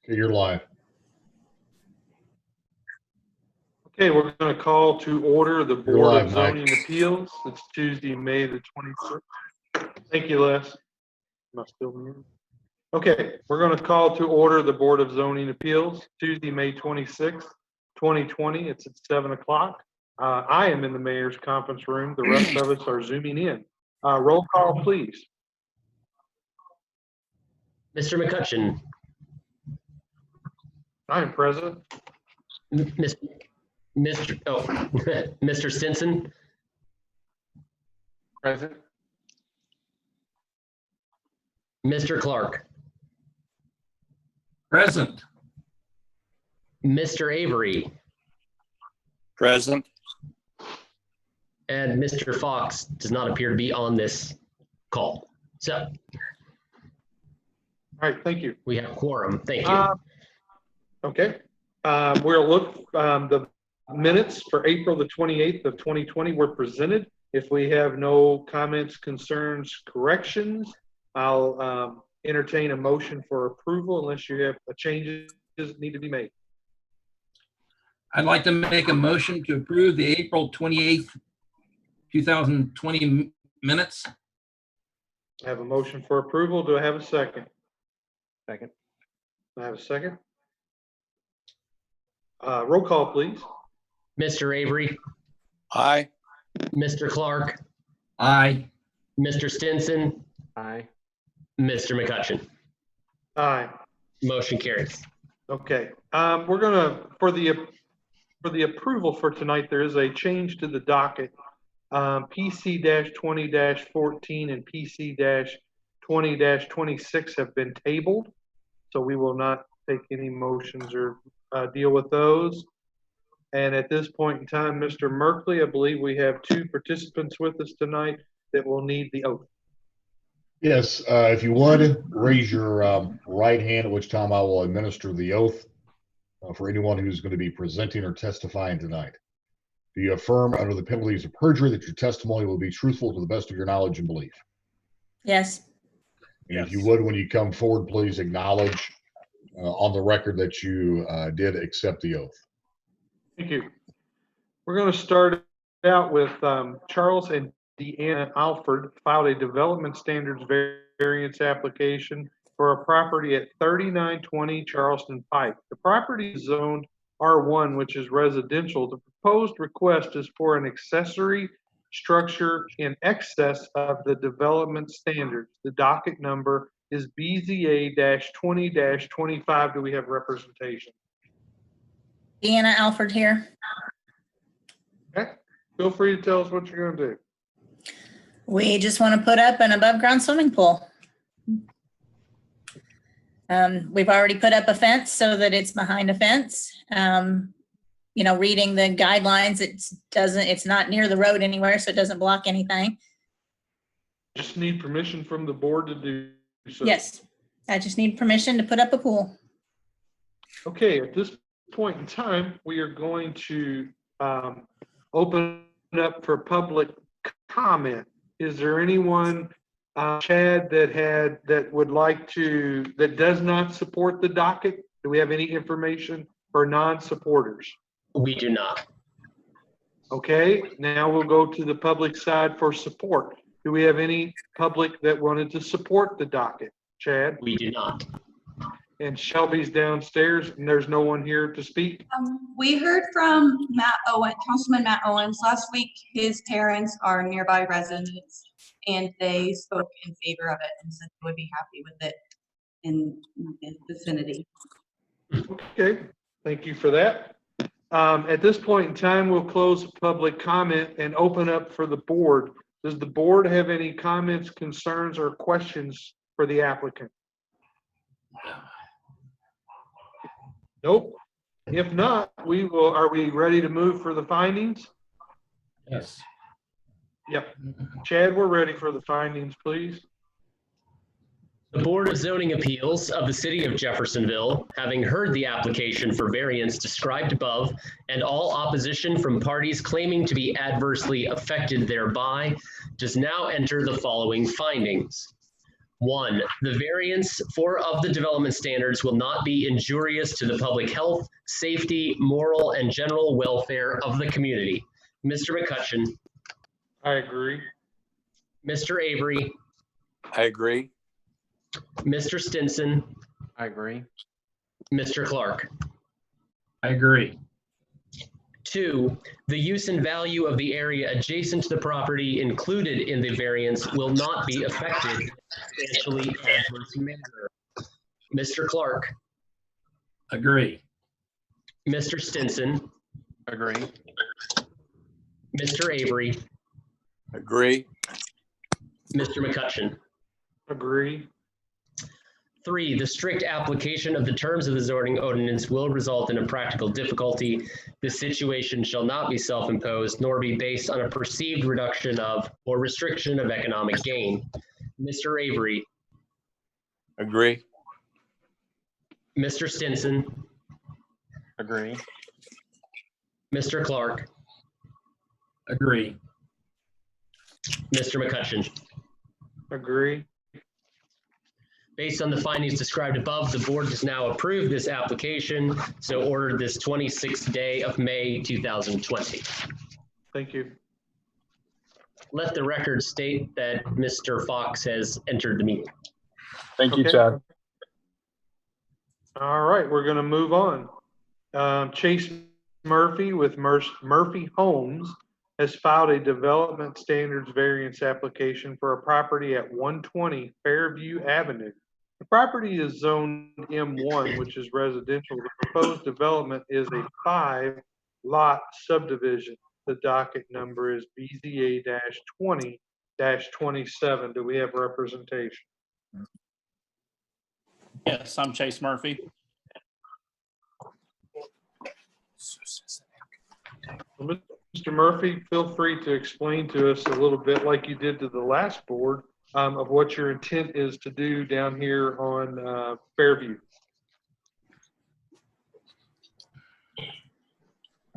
You're live. Okay, we're going to call to order the You're Board live, of Mike. Zoning Appeals. It's Tuesday, May the 26th. Thank you, Les. Am I still muted? Okay, we're going to call to order the Board of Zoning Appeals, Tuesday, May 26th, 2020. It's at 7 o'clock. I am in the mayor's conference room. The rest of us are zooming in. Roll call, please. Mr. McCutcheon. I am present. Mr. Stinson. Present. Mr. Clark. Present. Mr. Avery. Present. And Mr. Fox does not appear to be on this call. So All right, thank you. we have quorum. Thank you. Okay, we'll look, the minutes for April the 28th of 2020 were presented. If we have no comments, concerns, corrections, I'll entertain a motion for approval unless you have changes that need to be made. I'd like to make a motion to approve the April 28th, 2020 minutes. I have a motion for approval. Do I have a second? Second. I have a second. Roll call, please. Mr. Avery. Aye. Mr. Clark. Aye. Mr. Stinson. Aye. Mr. McCutcheon. Aye. Motion carries. Okay, we're gonna, for the approval for tonight, there is a change to the docket. PC-20-14 and PC-20-26 have been tabled, so we will not take any motions or deal with those. And at this point in time, Mr. Merkley, I believe we have two participants with us tonight that will need the oath. Yes, if you would, raise your right hand, at which time I will administer the oath for anyone who's going to be presenting or testifying tonight. Do you affirm under the penalties of perjury that your testimony will be truthful to the best of your knowledge and belief? Yes. And if you would, when you come forward, please acknowledge on the record that you did accept the oath. Thank you. We're going to start out with Charles and Deanna Alford filed a development standards variance application for a property at 3920 Charleston Pike. The property is zoned R1, which is residential. The proposed request is for an accessory structure in excess of the development standards. The docket number is BZA-20-25. Do we have representation? Deanna Alford here. Okay. Feel free to tell us what you're going to do. We just want to put up an above ground swimming pool. We've already put up a fence so that it's behind a fence. You know, reading the guidelines, it's not near the road anywhere, so it doesn't block anything. Just need permission from the board to do so. Yes, I just need permission to put up a pool. Okay, at this point in time, we are going to open up for public comment. Is there anyone, Chad, that would like to, that does not support the docket? Do we have any information for non-supporters? We do not. Okay, now we'll go to the public side for support. Do we have any public that wanted to support the docket? Chad? We do not. And Shelby's downstairs and there's no one here to speak? We heard from Councilman Matt Owens last week. His parents are nearby residents and they spoke in favor of it and said they would be happy with it in the vicinity. Okay, thank you for that. At this point in time, we'll close public comment and open up for the board. Does the board have any comments, concerns, or questions for the applicant? Nope. If not, are we ready to move for the findings? Yes. Yep. Chad, we're ready for the findings, please. The Board of Zoning Appeals of the City of Jeffersonville, having heard the application for variance described above and all opposition from parties claiming to be adversely affected thereby, does now enter the following findings. 1, the variance of the development standards will not be injurious to the public health, safety, moral, and general welfare of the community. Mr. McCutcheon, I agree. Mr. Avery, I agree. Mr. Stinson, I agree. Mr. Clark. I agree. 2, the use and value of the area adjacent to the property included in the variance will not be affected in a substantially adverse manner. Mr. Clark, Agree. Mr. Stinson, Agree. Mr. Avery, Agree. Mr. McCutcheon. Agree. 3, the strict application of the terms of the zoning ordinance will result in a practical difficulty. This situation shall not be self-imposed nor be based on a perceived reduction of or restriction of economic gain. Mr. Avery, Agree. Mr. Stinson, Agree. Mr. Clark, Agree. Mr. McCutcheon. Agree. Based on the findings described above, the board does now approve this application, so ordered this 26th day of May 2020. Thank you. Let the record state that Mr. Fox has entered the meeting. Thank you, Okay. Chad. All right, we're gonna move on. Chase Murphy with Murphy Homes has filed a development standards variance application for a property at 120 Fairview Avenue. The property is zoned M1, which is residential. The proposed development is a 5-lot subdivision. The docket number is BZA-20-27. Do we have representation? Yes, I'm Chase Murphy. Mr. Murphy, feel free to explain to us a little bit, like you did to the last board, of what your intent is to do down here on Fairview.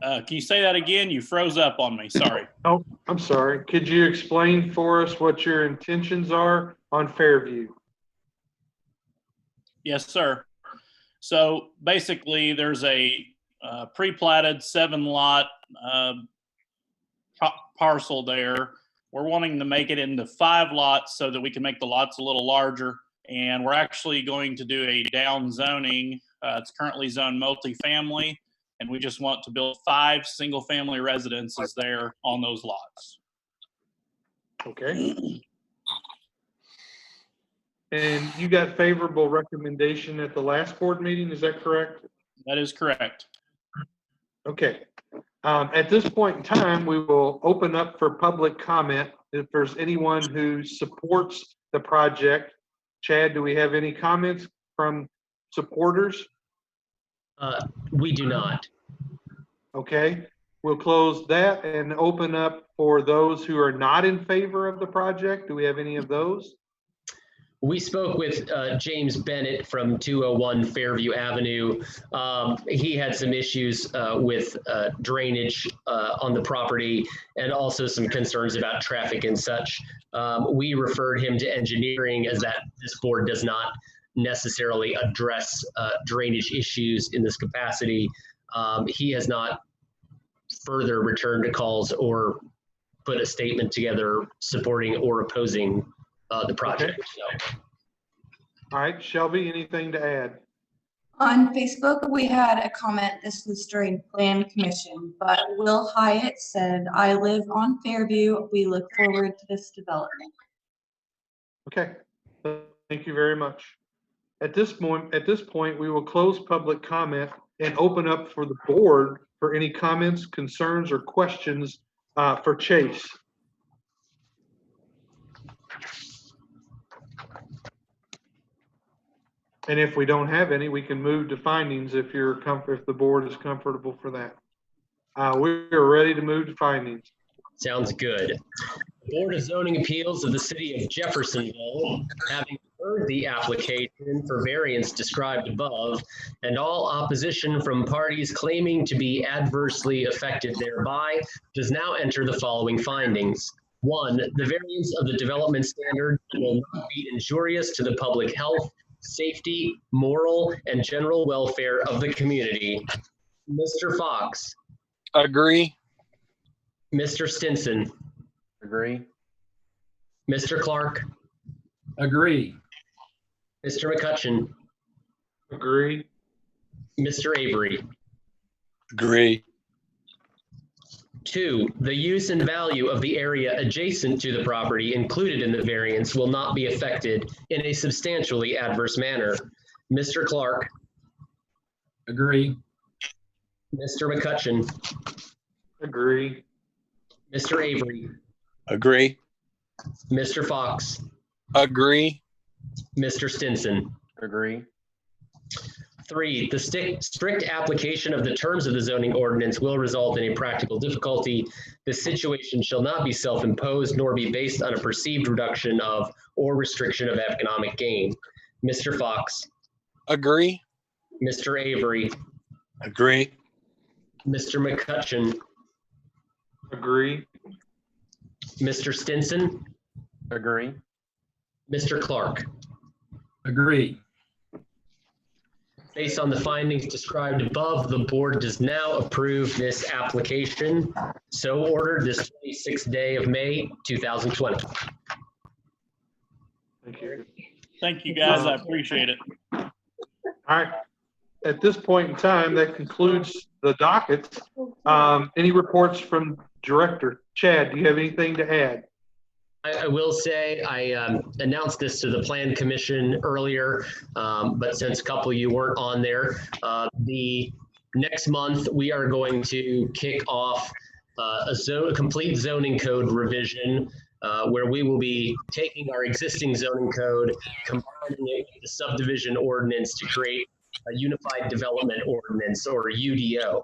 Can you say that again? You froze up on me. Sorry. Oh, I'm sorry. Could you explain for us what your intentions are on Fairview? Yes, sir. So basically, there's a pre-platted 7-lot parcel there. We're wanting to make it into 5 lots so that we can make the lots a little larger. And we're actually going to do a down zoning. It's currently zoned multifamily, and we just want to build 5 single-family residences there on those lots. Okay. And you got favorable recommendation at the last board meeting, is that correct? That is correct. Okay. At this point in time, we will open up for public comment. If there's anyone who supports the project. Chad, do we have any comments from supporters? We do not. Okay, we'll close that and open up for those who are not in favor of the project. Do we have any of those? We spoke with James Bennett from 201 Fairview Avenue. He had some issues with drainage on the property and also some concerns about traffic and such. We referred him to engineering, as that this board does not necessarily address drainage issues in this capacity. He has not further returned calls or put a statement together supporting or opposing the project. Okay. So. All right, Shelby, anything to add? On Facebook, we had a comment, this was during Plan Commission, but Will Hyatt said, "I live on Fairview. We look forward to this development." Okay, thank you very much. At this point, we will close public comment and open up for the board for any comments, concerns, or questions for Chase. And if we don't have any, we can move to findings if the board is comfortable for that. We're ready to move to findings. Sounds good. The Board of Zoning Appeals of the City of Jeffersonville, having heard the application for variance described above and all opposition from parties claiming to be adversely affected thereby, does now enter the following findings. 1, the variance of the development standard will not be injurious to the public health, safety, moral, and general welfare of the community. Mr. Fox, Agree. Mr. Stinson, Agree. Mr. Clark, Agree. Mr. McCutcheon, Agree. Mr. Avery. Agree. 2, the use and value of the area adjacent to the property included in the variance will not be affected in a substantially adverse manner. Mr. Clark, Agree. Mr. McCutcheon, Agree. Mr. Avery, Agree. Mr. Fox, Agree. Mr. Stinson. Agree. 3, the strict application of the terms of the zoning ordinance will result in a practical difficulty. This situation shall not be self-imposed nor be based on a perceived reduction of or restriction of economic gain. Mr. Fox, Agree. Mr. Avery, Agree. Mr. McCutcheon, Agree. Mr. Stinson, Agree. Mr. Clark. Agree. Based on the findings described above, the board does now approve this application. So ordered this 26th day of May, 2020. Thank you. Thank you, guys. I appreciate it. All right. At this point in time, that concludes the docket. Any reports from Director? Chad, do you have anything to add? I will say I announced this to the Plan Commission earlier, but since a couple of you weren't on there, the next month we are going to kick off a complete zoning code revision where we will be taking our existing zoning code, combining it with the subdivision ordinance to create a unified development ordinance, or UDO.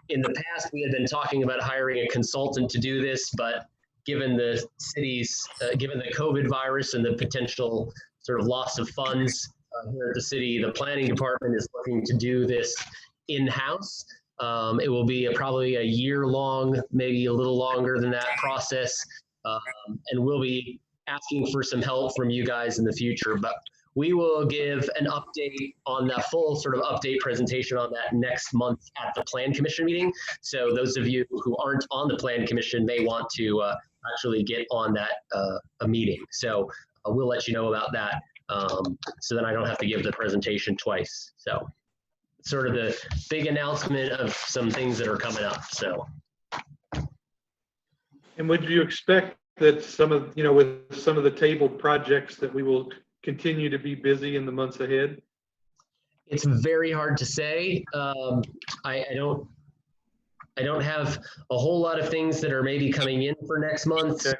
In the past, we had been talking about hiring a consultant to do this, but given the city's, given the COVID virus and the potential sort of loss of funds here at the city, the planning department is looking to do this in-house. It will be probably a year long, maybe a little longer than that process. And we'll be asking for some help from you guys in the future, but we will give an update on that full sort of update presentation on that next month at the Plan Commission meeting. So those of you who aren't on the Plan Commission may want to actually get on that a meeting. So we'll let you know about that so then I don't have to give the presentation twice. So sort of the big announcement of some things that are coming up. So. And would you expect that some of, with some of the tabled projects that we will continue to be busy in the months ahead? It's very hard to say. I don't have a whole lot of things that are maybe coming in for next month. Okay.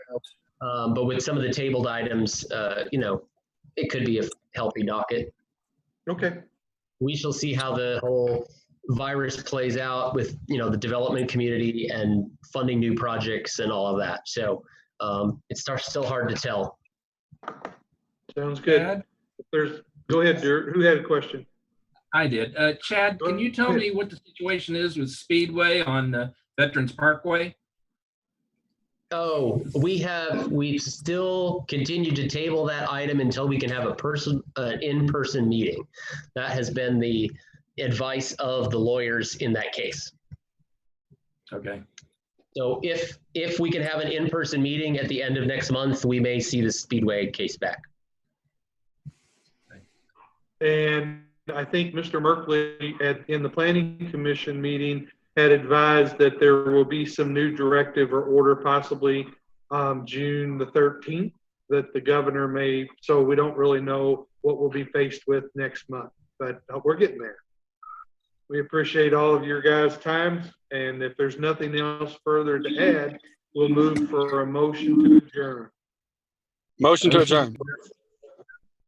But with some of the tabled items, it could be a healthy docket. Okay. We shall see how the whole virus plays out with, the development community and funding new projects and all of that. So it's still hard to tell. Sounds good. Chad? Go ahead, Dirk. Who had a question? I did. Chad, can you tell me what the situation is with Speedway on Veterans Parkway? Oh, we still continue to table that item until we can have an in-person meeting. That has been the advice of the lawyers in that case. Okay. So if we can have an in-person meeting at the end of next month, we may see the Speedway case back. And I think Mr. Merkley in the Planning Commission meeting had advised that there will be some new directive or order possibly June the 13th that the governor may, so we don't really know what we'll be faced with next month, but we're getting there. We appreciate all of your guys' time, and if there's nothing else further to add, we'll move for a motion to adjourn. Motion to adjourn.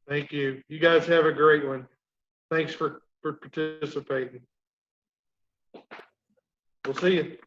Thank you. You guys have a great one. Thanks for participating. We'll see you.